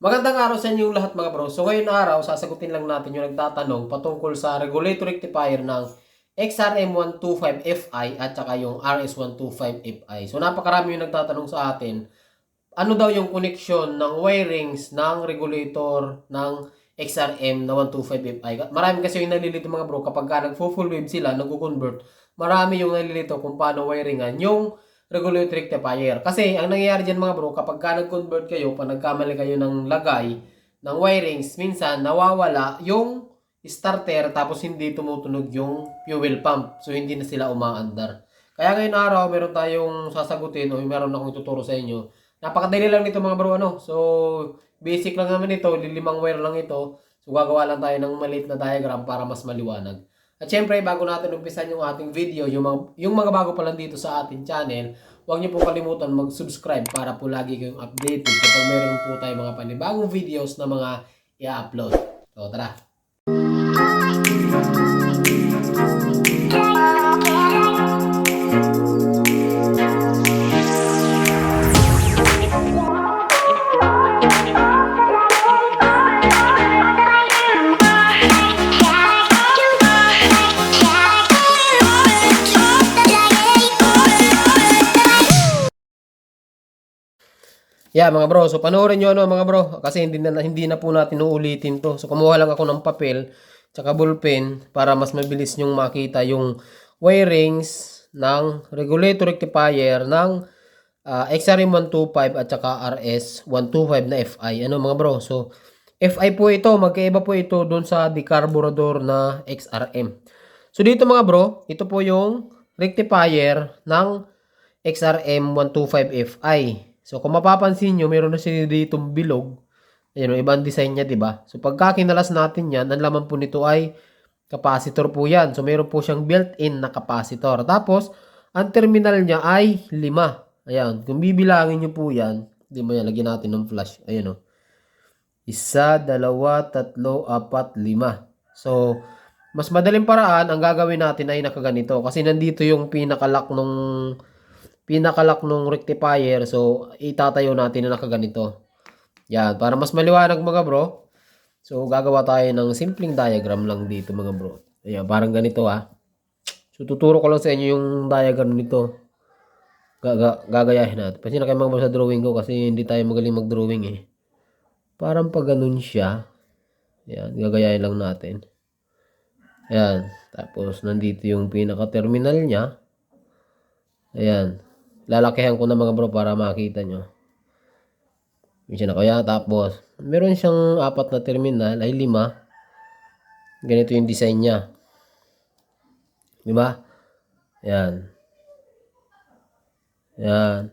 Magandang araw sa inyong lahat mga bro. So ngayon araw, sasagutin lang natin yung nagtatanong patungkol sa regulator rectifier ng XRM125FI at saka yung RS125FI. So napakarami yung nagtatanong sa atin, ano daw yung connection ng wirings ng regulator ng XRM na 125FI. Marami kasi yung nalilito mga bro kapag nag-full wave sila, nag-convert. Marami yung nalilito kung paano wiringan yung regulator rectifier. Kasi ang nangyayari dyan mga bro, kapag nag-convert kayo, pag nagkamali kayo ng lagay ng wirings, minsan nawawala yung starter tapos hindi tumutunog yung fuel pump. So hindi na sila umaandar. Kaya ngayon araw, meron tayong sasagutin o meron akong ituturo sa inyo. Napakadali lang nito mga bro, ano? So, basic lang naman ito, limang wire lang ito. So, gagawa lang tayo ng maliit na diagram para mas maliwanag. At syempre, bago natin umpisan yung ating video, yung mga bago pa lang dito sa ating channel, huwag niyo po kalimutan mag-subscribe para po lagi kayong updated kapag meron po tayo mga panibagong videos na mga i-upload. So, tara! Yeah, mga bro. So panoorin niyo mga bro kasi hindi na po natin uulitin 'to. So kumuha lang ako ng papel tsaka ballpen para mas mabilis nyong makita yung wirings ng regulator rectifier ng XRM125 at saka RS125 na FI. Ano mga bro? So FI po ito, magkaiba po ito doon sa decarburetor na XRM. So dito mga bro, ito po yung rectifier ng XRM125FI. So kung mapapansin nyo, meron na siya ditong bilog. Ayan, ibang design niya, 'di ba? So pagka kinalas natin 'yan, ang laman po nito ay capacitor po 'yan. So meron po siyang built-in na capacitor. Tapos ang terminal niya ay 5. Ayan, kung bibilangin niyo po 'yan, 'di ba 'yan, lagyan natin ng flash. Ayan oh. 1, 2, 3, 4, 5. So mas madaling paraan ang gagawin natin ay nakaganito kasi nandito yung pinakalock nung rectifier. So, itatayo natin na nakaganito. Yan, para mas maliwanag mga bro. So, gagawa tayo ng simpleng diagram lang dito mga bro. Ayan, parang ganito ha. So, tuturo ko lang sa inyo yung diagram nito. Gagayahin natin. Kasi na kayo mga bro sa drawing ko kasi hindi tayo magaling mag-drawing eh. Parang pag ganun siya. Ayan, gagayahin lang natin. Ayan, tapos nandito yung pinaka-terminal niya. Ayan. Lalakihan ko na mga bro para makita nyo. Minsan na kaya. Tapos, meron siyang 4 na terminal. Ay 5. Ganito yung design niya. Diba? Yan. Yan.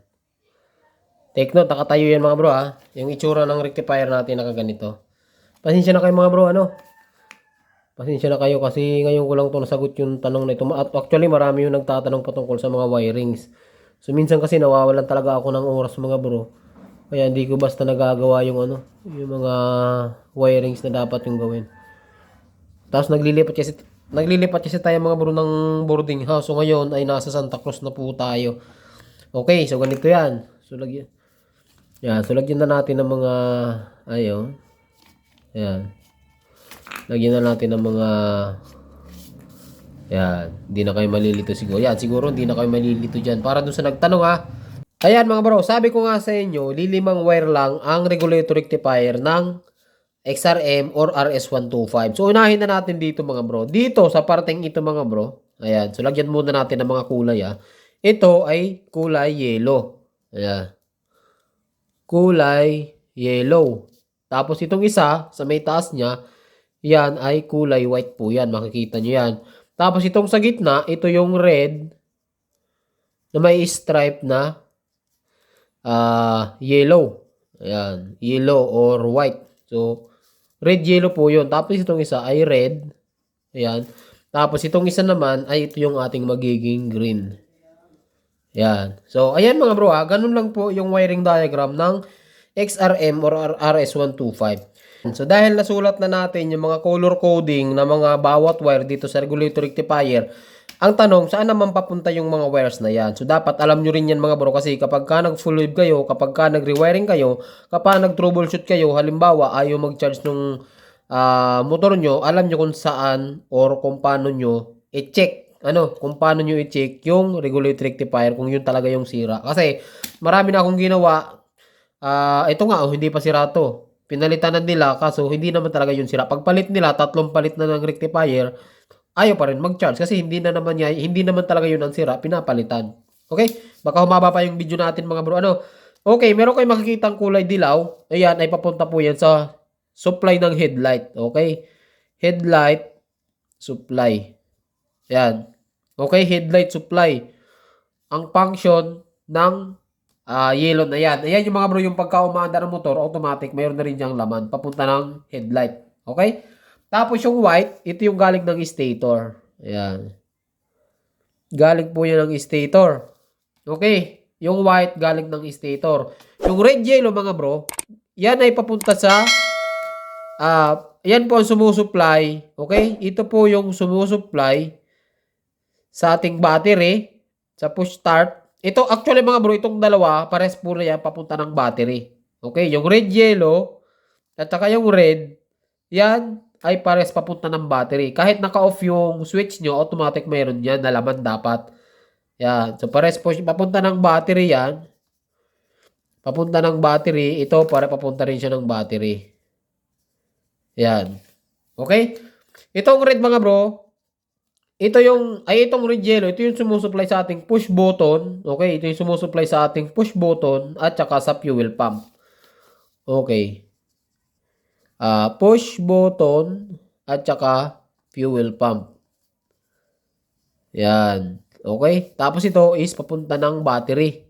Take note, nakatayo yan mga bro ha. Yung itsura ng rectifier natin nakaganito. Pasensya na kayo mga bro, ano? Pasensya na kayo kasi ngayon ko lang ito nasagot yung tanong na ito. At actually, marami yung nagtatanong patungkol sa mga wirings. So minsan kasi nawawalan talaga ako ng oras mga bro. Kaya hindi ko basta nagagawa yung yung mga wirings na dapat yung gawin. Tapos naglilipat kasi tayo mga bro ng boarding house. So ngayon ay nasa Santa Cruz na po tayo. Okay, so ganito yan. So lagyan. Yan, so lagyan na natin ng mga ayan. Lagyan na natin ng mga yan, hindi na kayo malilito siguro. Yan, siguro hindi na kayo malilito dyan. Para dun sa nagtanong ha. Ayan mga bro, sabi ko nga sa inyo, lilimang wire lang ang regulator rectifier ng XRM or RS125. So unahin na natin dito mga bro. Dito sa parteng ito mga bro. Ayan, so lagyan muna natin ng mga kulay ha. Ito ay kulay yellow. Ayan. Kulay yellow. Tapos itong isa, sa may taas niya, yan ay kulay white po yan. Makikita nyo yan. Tapos itong sa gitna, ito yung red na may stripe na yellow. Ayan, yellow or white. So, red yellow po yun. Tapos itong isa ay red. Ayan. Tapos itong isa naman ay ito yung ating magiging green. Ayan. So, ayan mga bro ha. Ganun lang po yung wiring diagram ng XRM or RS125. So dahil nasulat na natin yung mga color coding na mga bawat wire dito sa regulator rectifier, Ang tanong, saan naman papunta yung mga wires na yan? So, dapat alam nyo rin yan mga bro kasi kapag ka nag-full wave kayo, kapag ka nag-rewiring kayo, kapag nag-troubleshoot kayo, halimbawa, ayaw mag-charge nung motor nyo, alam nyo kung saan or kung paano nyo i-check. Kung paano nyo i-check yung regulator rectifier kung yun talaga yung sira. Kasi, marami na akong ginawa. Ito nga, hindi pa sira to. Pinalitan na nila, kaso hindi naman talaga yung sira. Pagpalit nila, 3 palit na ng rectifier, ayaw pa rin mag-charge kasi hindi naman talaga yun ang sira, pinapalitan. Okay? Baka humaba pa yung video natin mga bro. Okay, meron kayong makikitang kulay dilaw. Ayan, ay papunta po yan sa supply ng headlight. Okay? Headlight supply. Ayan. Okay, headlight supply. Ang function ng yellow na yan. Ayan yung mga bro, yung pagka-umaanda ng motor, automatic, mayroon na rin diyang laman. Papunta ng headlight. Okay? Tapos yung white, ito yung galing ng stator. Ayan. Galing po yan ng stator. Okay. Yung white galing ng stator. Yung red yellow mga bro, yan ay papunta sa yan po ang sumusupply. Okay. Ito po yung sumusupply sa ating battery sa push start. Ito actually mga bro, itong dalawa pares po na yan papunta ng battery. Okay. Yung red yellow at saka yung red, yan ay pares papunta ng battery. Kahit naka-off yung switch nyo, automatic mayroon yan na laman dapat. Yan. So, pares po, papunta ng battery yan. Papunta ng battery. Ito, para papunta rin siya ng battery. Yan. Okay? Itong red mga bro, itong red yellow, ito yung sumusupply sa ating push button. Okay? Ito yung sumusupply sa ating push button at saka sa fuel pump. Okay. Push button at saka fuel pump. Yan. Okay? Tapos ito is papunta ng battery.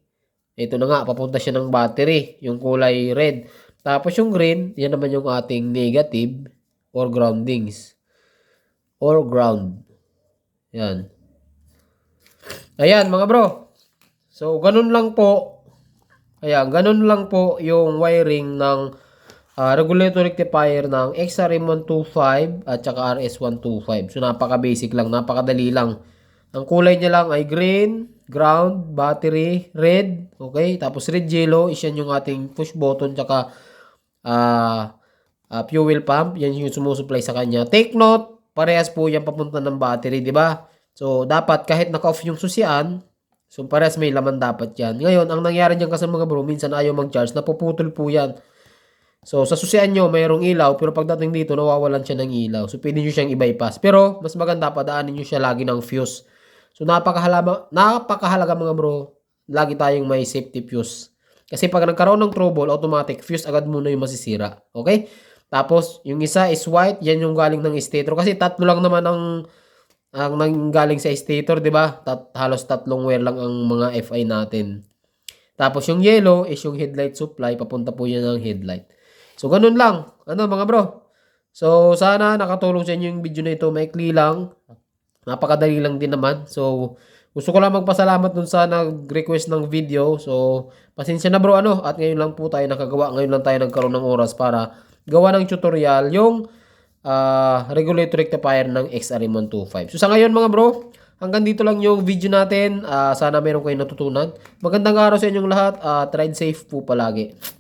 Ito na nga, papunta siya ng battery. Yung kulay red. Tapos yung green, yan naman yung ating negative or groundings. Or ground. Yan. Ayan mga bro. So, ganun lang po. Ayan, ganun lang po yung wiring ng regulator rectifier ng XRM125 at saka RS125. So, napaka-basic lang, napakadali lang. Ang kulay niya lang ay green, ground, battery, red. Okay? Tapos red yellow, is yan yung ating push button tsaka fuel pump. Yan yung sumusupply sa kanya. Take note, parehas po yan papunta ng battery, di ba? So, dapat kahit naka-off yung susian, so parehas may laman dapat yan. Ngayon, ang nangyari dyan kasi mga bro, minsan ayaw mag-charge, napuputol po yan. So, sa susian nyo, mayroong ilaw, pero pagdating dito, nawawalan siya ng ilaw. So, pwede nyo siyang i-bypass. Pero, mas maganda, padaanin nyo siya lagi ng fuse. So, napakahalaga mga bro, lagi tayong may safety fuse. Kasi pag nagkaroon ng trouble, automatic, fuse agad muna yung masisira. Okay? Tapos, yung isa is white, yan yung galing ng stator. Kasi tatlo lang naman ang galing sa stator, di ba? Halos 3 wire lang ang mga FI natin. Tapos, yung yellow is yung headlight supply, papunta po yan ng headlight. So, ganun lang. Mga bro? So, sana nakatulong sa inyo yung video na ito. Maikli lang. Napakadali lang din naman. So, gusto ko lang magpasalamat dun sa nag-request ng video. So, pasensya na bro, At ngayon lang po tayo nakagawa. Ngayon lang tayo nagkaroon ng oras para gawa ng tutorial yung regulator rectifier ng XRM125. So, sa ngayon mga bro, hanggang dito lang yung video natin. Sana meron kayong natutunan. Magandang araw sa inyong lahat. Ride safe po palagi.